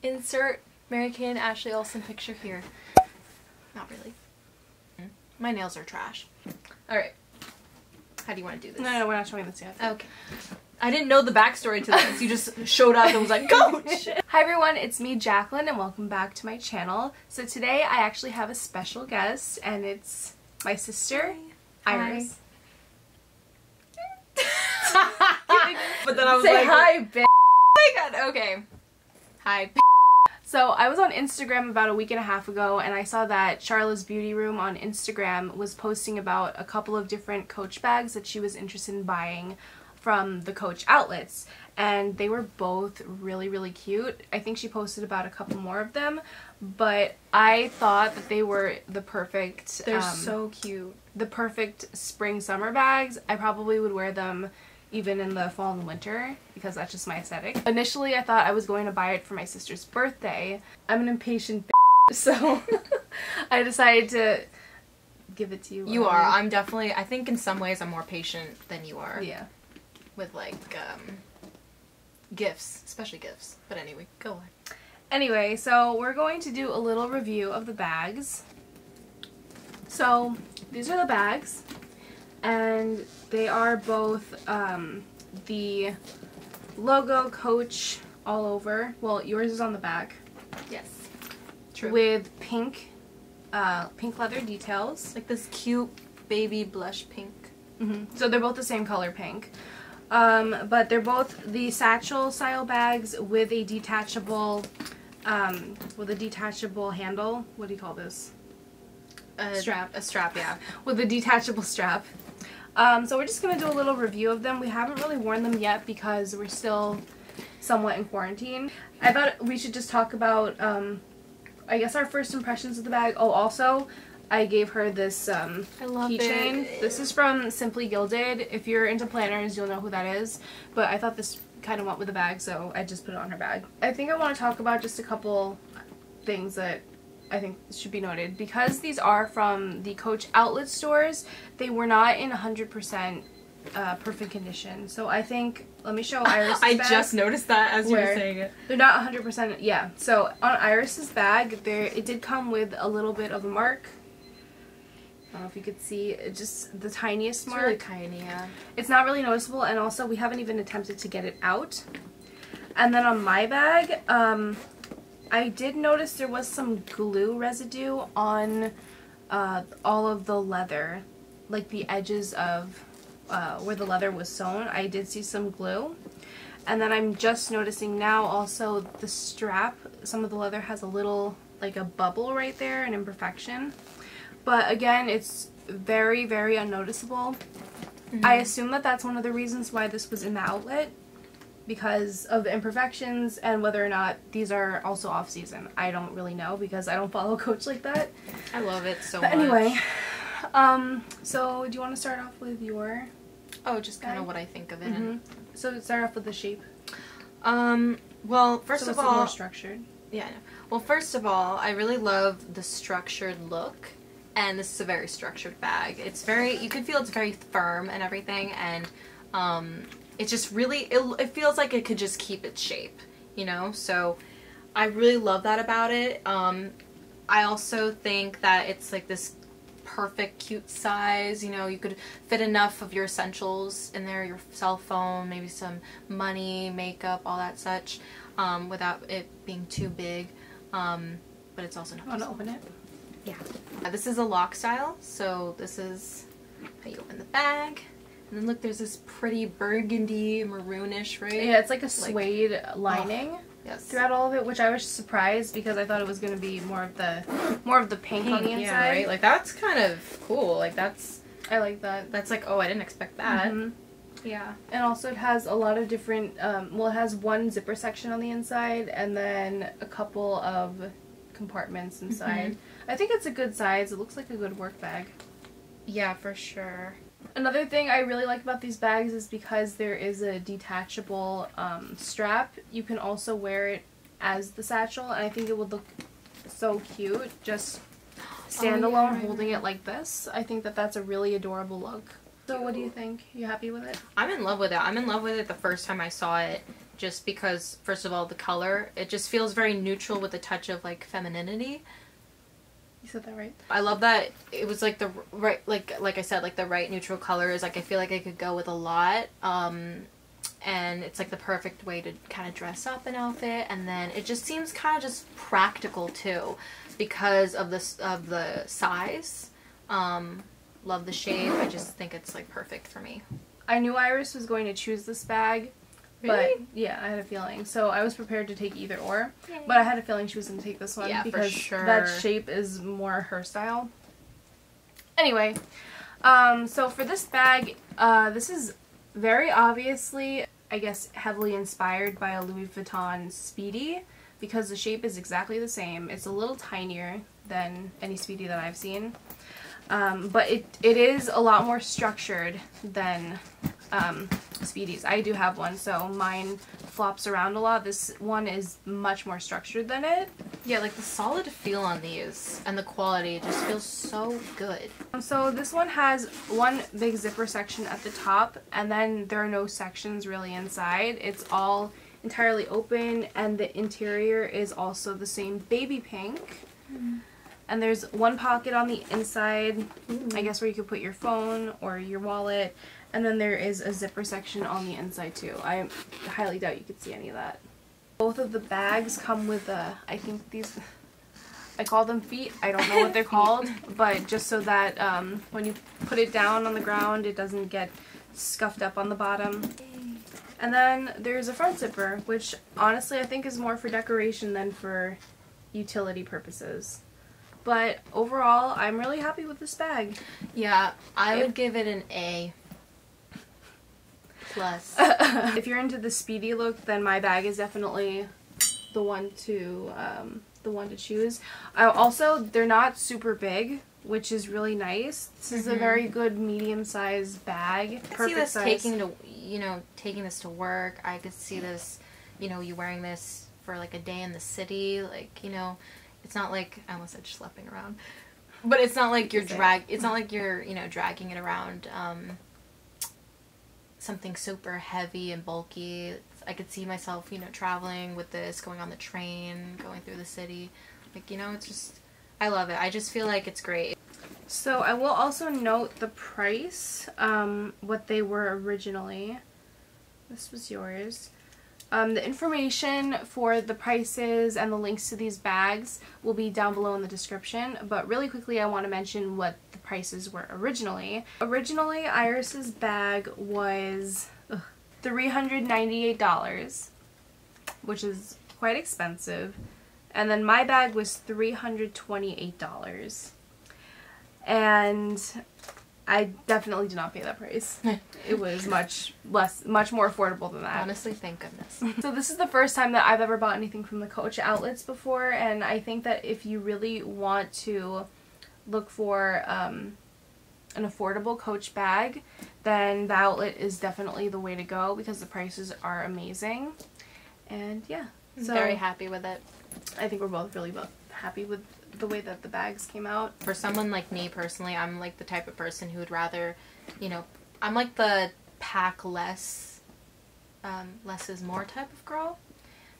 Insert Mary Kay and Ashley Olsen picture here. Not really. My nails are trash. Alright. How do you want to do this? No, we're not showing this yet. Okay. I didn't know the backstory to this. You just showed up and was like, Coach! Hi everyone, it's me, Jacqueline, and welcome back to my channel. So today I actually have a special guest, and it's my sister, Iris. But then I was Say like, hi, bitch. oh my god, okay. Hi, So I was on Instagram about a week and a half ago, and I saw that Charlotte's Beauty Room on Instagram was posting about a couple of different Coach bags that she was interested in buying from the Coach outlets, and they were both really, really cute. I think she posted about a couple more of them, but I thought that they were the perfect... they're so cute. The perfect spring-summer bags. I probably would wear them even in the fall and winter, because that's just my aesthetic. Initially, I thought I was going to buy it for my sister's birthday. I'm an impatient bitch, so I decided to give it to you. You are. I'm definitely, I think in some ways I'm more patient than you are. Yeah. With like, gifts. Especially gifts. But anyway, go on. Anyway, so we're going to do a little review of the bags. So, these are the bags, and they are both the logo Coach all over. Well, yours is on the back. Yes. True. With pink leather details. Like this cute baby blush pink. So they're both the same color pink. But they're both the Satchel style bags with a detachable handle. What do you call this? Strap. A strap, yeah. With a detachable strap. So we're just going to do a little review of them. We haven't really worn them yet because we're still somewhat in quarantine. I thought we should just talk about, I guess, our first impressions of the bag. Oh, also, I gave her this keychain. This is from Simply Gilded. If you're into planners, you'll know who that is. But I thought this kind of went with the bag, so I just put it on her bag. I think I want to talk about just a couple things that I think should be noted. Because these are from the Coach outlet stores, they were not in 100% perfect condition. So I think, let me show Iris's bag. I just noticed that as you were saying it. They're not 100%, yeah. So on Iris's bag, it did come with a little bit of a mark. I don't know if you could see, just the tiniest mark. It's really tiny, yeah. It's not really noticeable, and also we haven't even attempted to get it out. And then on my bag, I did notice there was some glue residue on all of the leather, like the edges of where the leather was sewn. I did see some glue. And then I'm just noticing now also the strap, some of the leather has a little, like a bubble right there, an imperfection. But again, it's very, very unnoticeable. I assume that that's one of the reasons why this was in the outlet, because of the imperfections, and whether or not these are also off-season. I don't really know because I don't follow Coach like that. I love it so but much. Anyway, so do you want to start off with your... Oh, just kind of what I think of it. So start off with the shape. Well, first of all... more structured. Yeah, I know. Well, first of all, I really love the structured look. And this is a very structured bag. It's very, you can feel it's very firm and everything, and it's just really, it feels like it could just keep its shape, you know? So I really love that about it. I also think that it's like this perfect cute size, you know, you could fit enough of your essentials in there, your cell phone, maybe some money, makeup, all that such, without it being too big, but it's also not. Want to open it? Yeah. This is a lock style, so this is how you open the bag. And then look, there's this pretty burgundy, maroonish, right? Yeah, it's like a suede lining throughout all of it, which I was surprised because I thought it was going to be more of the pink on the inside. Yeah, right? Like, that's kind of cool. Like, that's... I like that. That's like, oh, I didn't expect that. Yeah. And also it has a lot of different, well, it has one zipper section on the inside and then a couple of compartments inside. I think it's a good size. It looks like a good work bag. Yeah, for sure. Another thing I really like about these bags is because there is a detachable strap. You can also wear it as the satchel, and I think it would look so cute just standalone holding it like this. I think that that's a really adorable look. So what do you think? You happy with it? I'm in love with it. I'm in love with it the first time I saw it. just because, first of all, the color, it just feels very neutral with a touch of like femininity. You said that right. I love that it was like the right, like I said, like the right neutral colors. Like I feel like I could go with a lot. And it's like the perfect way to kind of dress up an outfit, and then it just seems kind of just practical too because of the size. Love the shape. I just think it's like perfect for me. I knew Iris was going to choose this bag. Really? But yeah, I had a feeling. So I was prepared to take either or. Yay. But I had a feeling she was going to take this one, Yeah, because for sure. that shape is more her style. Anyway, so for this bag, this is very obviously, I guess, heavily inspired by a Louis Vuitton Speedy, because the shape is exactly the same. It's a little tinier than any Speedy that I've seen. But it is a lot more structured than Speedies. I do have one, so mine flops around a lot. This one is much more structured than it. Yeah, like the solid feel on these and the quality just feels so good. So this one has one big zipper section at the top, and then there are no sections really inside. It's all entirely open, and the interior is also the same baby pink. And there's one pocket on the inside, I guess, where you could put your phone or your wallet. And then there is a zipper section on the inside too. I highly doubt you could see any of that. Both of the bags come with I think these, I call them feet. I don't know what they're called, but just so that when you put it down on the ground, it doesn't get scuffed up on the bottom. And then there's a front zipper, which honestly I think is more for decoration than for utility purposes. But overall, I'm really happy with this bag. Yeah, I would give it an A+. If you're into the Speedy look, then my bag is definitely the one to choose. Also, they're not super big, which is really nice. This is a very good medium-sized bag. I could see this taking this to work. I could see this, you wearing this for like a day in the city, like, it's not like, I almost said schlepping around, but it's not like you're dragging it around something super heavy and bulky. I could see myself, traveling with this, going on the train, going through the city. Like, it's just, I love it. I just feel like it's great. So I will also note the price, what they were originally. This was yours. The information for the prices and the links to these bags will be down below in the description, but really quickly I want to mention what the prices were originally. Originally, Iris's bag was $398, which is quite expensive, and then my bag was $328, and I definitely did not pay that price. It was much more affordable than that. Honestly, thank goodness. So this is the first time that I've ever bought anything from the Coach outlets before, and I think that if you really want to look for an affordable Coach bag, then the outlet is definitely the way to go because the prices are amazing. And yeah, so Very happy with it. I think we're both really happy with the way that the bags came out. For someone like me personally, I'm like the type of person who would rather, I'm like the pack less, less is more type of girl.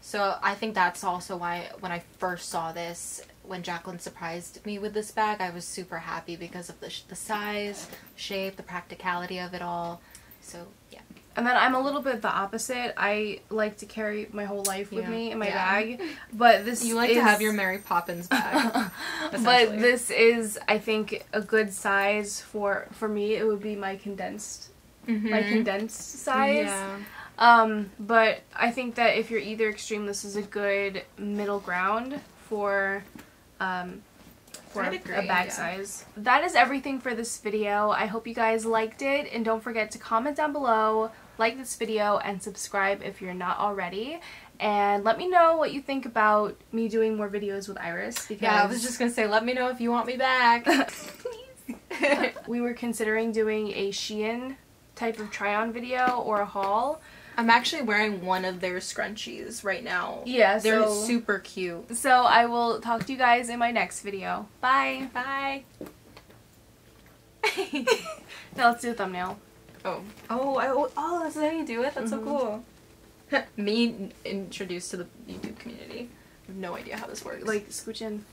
So I think that's also why when I first saw this, when Jacqueline surprised me with this bag, I was super happy because of the size, shape, the practicality of it all. So yeah. And then I'm a little bit the opposite. I like to carry my whole life with me in my bag, but this You like to have your Mary Poppins bag. But this is, I think, a good size for me. It would be my condensed size. Yeah. But I think that if you're either extreme, this is a good middle ground for a bag size. That is everything for this video. I hope you guys liked it, and don't forget to comment down below, like this video, and subscribe if you're not already. And let me know what you think about me doing more videos with Iris. Because yeah, I was just gonna say, let me know if you want me back. We were considering doing a Shein type of try-on video or a haul. I'm actually wearing one of their scrunchies right now. Yeah, they're super cute. So I will talk to you guys in my next video. Bye. Bye. Now let's do a thumbnail. Oh, that's how you do it? That's so cool. Me introduced to the YouTube community. I have no idea how this works. Like, scooch in.